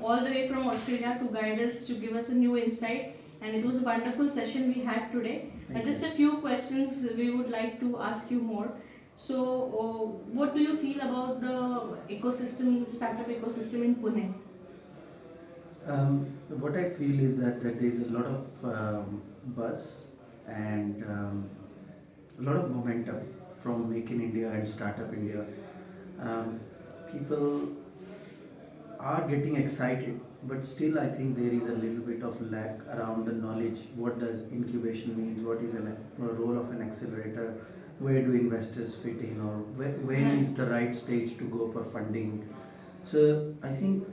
all the way from Australia to guide us, to give us a new insight. And it was a wonderful session we had today. Just a few questions we would like to ask you more. So, what do you feel about the ecosystem, startup ecosystem in Pune? What I feel is that there is a lot of buzz and a lot of momentum from Make in India and Startup India. People are getting excited, but still I think there is a little bit of lack around the knowledge. What does incubation means? What is a role of an accelerator? Where do investors fit in, or when is the right stage to go for funding? So I think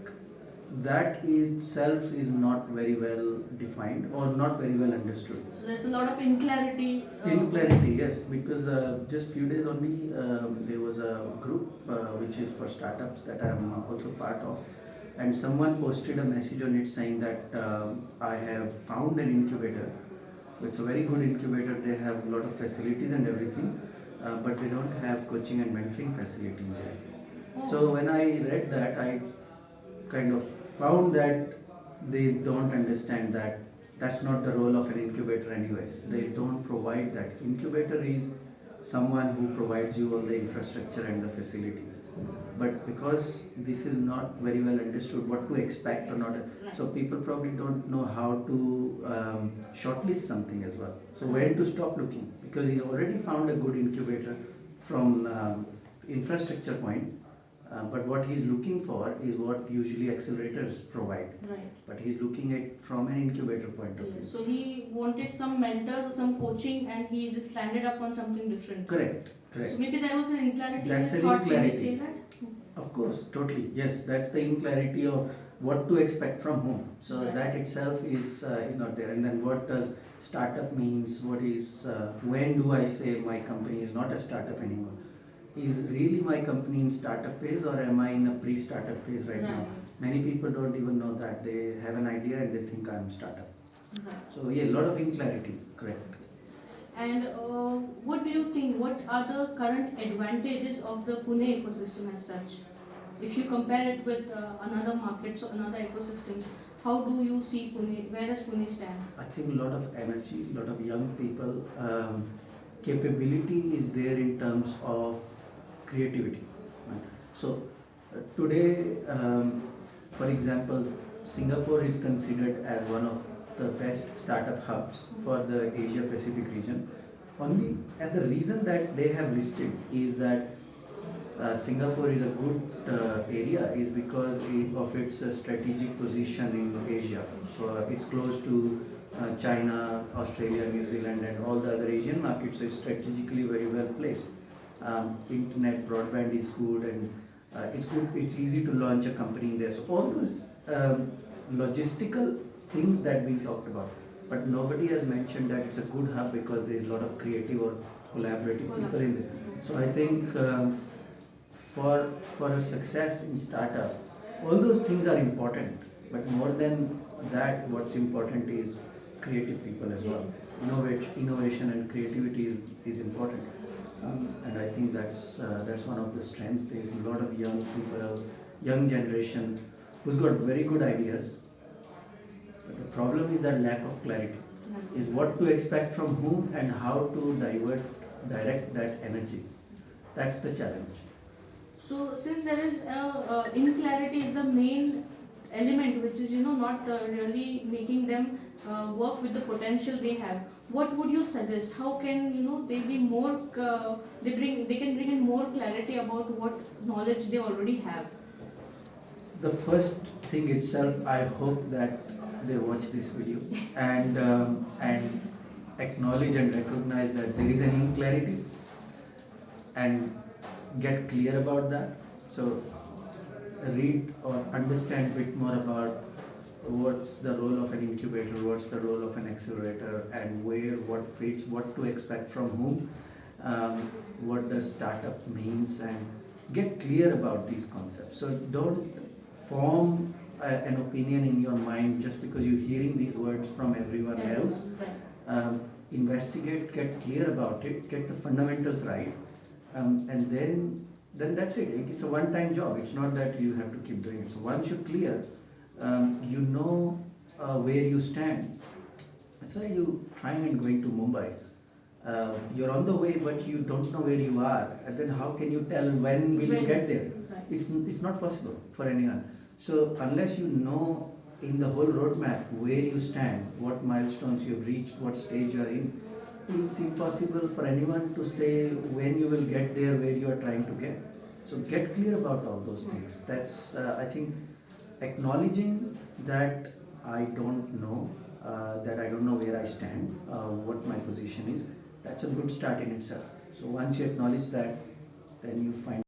that itself is not very well defined or not very well understood. So there's a lot of inclarity. Inclarity, yes, because just few days only there was a group which is for startups that I am also part of, and someone posted a message on it saying that I have found an incubator. It's a very good incubator. They have a lot of facilities and everything, but they don't have coaching and mentoring facility there. Oh. So when I read that, I kind of found that they don't understand that that's not the role of an incubator anyway. They don't provide that. Incubator is someone who provides you all the infrastructure and the facilities. But because this is not very well understood what to expect or not, so people probably don't know how to shortlist something as well. So when to stop looking, because he already found a good incubator from infrastructure point, but what he's looking for is what usually accelerators provide. Right. But he's looking at from an incubator point of view. So he wanted some mentors or some coaching, and he just landed up on something different. Correct. Correct. So maybe there was an inclarity. That's an thought. Can you inclarity. say that? Of course, totally. Yes, that's the inclarity of what to expect from whom. So Right. that itself is not there. And then what does startup means? What is when do I say my company is not a startup anymore? Is really my company in startup phase, or am I in a pre-startup phase right now? Many people don't even know that. They have an idea and they think I'm startup. Right. So yeah, a lot of inclarity. Correct. And what do you think? What are the current advantages of the Pune ecosystem as such? If you compare it with another markets or another ecosystems, how do you see Pune? Where does Pune stand? I think a lot of energy, a lot of young people. Capability is there in terms of creativity. Right? So today, for example, Singapore is considered as one of the best startup hubs for the Asia Pacific region. Only, and the reason that they have listed is that Singapore is a good area is because of its strategic position in Asia. So it's close to China, Australia, New Zealand, and all the other Asian markets. So it's strategically very well placed. Internet broadband is good, and it's good. It's easy to launch a company there. So all those logistical things that we talked about, but nobody has mentioned that it's a good hub because there is a lot of creative or collaborative people in there. So I think for a success in startup, all those things are important. But more than that, what's important is creative people as well. Innovation and creativity is important. And I think that's one of the strengths. There's a lot of young people, young generation, who's got very good ideas. But the problem is that lack of clarity. Is what to expect from whom and how to direct that energy. That's the challenge. So since there is inclarity is the main element, which is not really making them work with the potential they have. What would you suggest? How can they be more? They can bring in more clarity about what knowledge they already have. The first thing itself, I hope that they watch this video and acknowledge and recognize that there is an inclarity and get clear about that. So read or understand a bit more about what's the role of an incubator, what's the role of an accelerator, and where, what fits, what to expect from whom, what does startup means, and get clear about these concepts. So don't form an opinion in your mind just because you're hearing these words from everyone else. Investigate, get clear about it, get the fundamentals right, and then that's it. It's a one-time job. It's not that you have to keep doing it. So once you're clear, you know where you stand. Say you trying and going to Mumbai. You're on the way, but you don't know where you are. And then how can you tell when will you get there? Right. It's not possible for anyone. So unless you know in the whole roadmap where you stand, what milestones you've reached, what stage you are in, it's impossible for anyone to say when you will get there where you are trying to get. So get clear about all those things. That's I think acknowledging that I don't know, that I don't know where I stand, what my position is. That's a good start in itself. So once you acknowledge that, then you find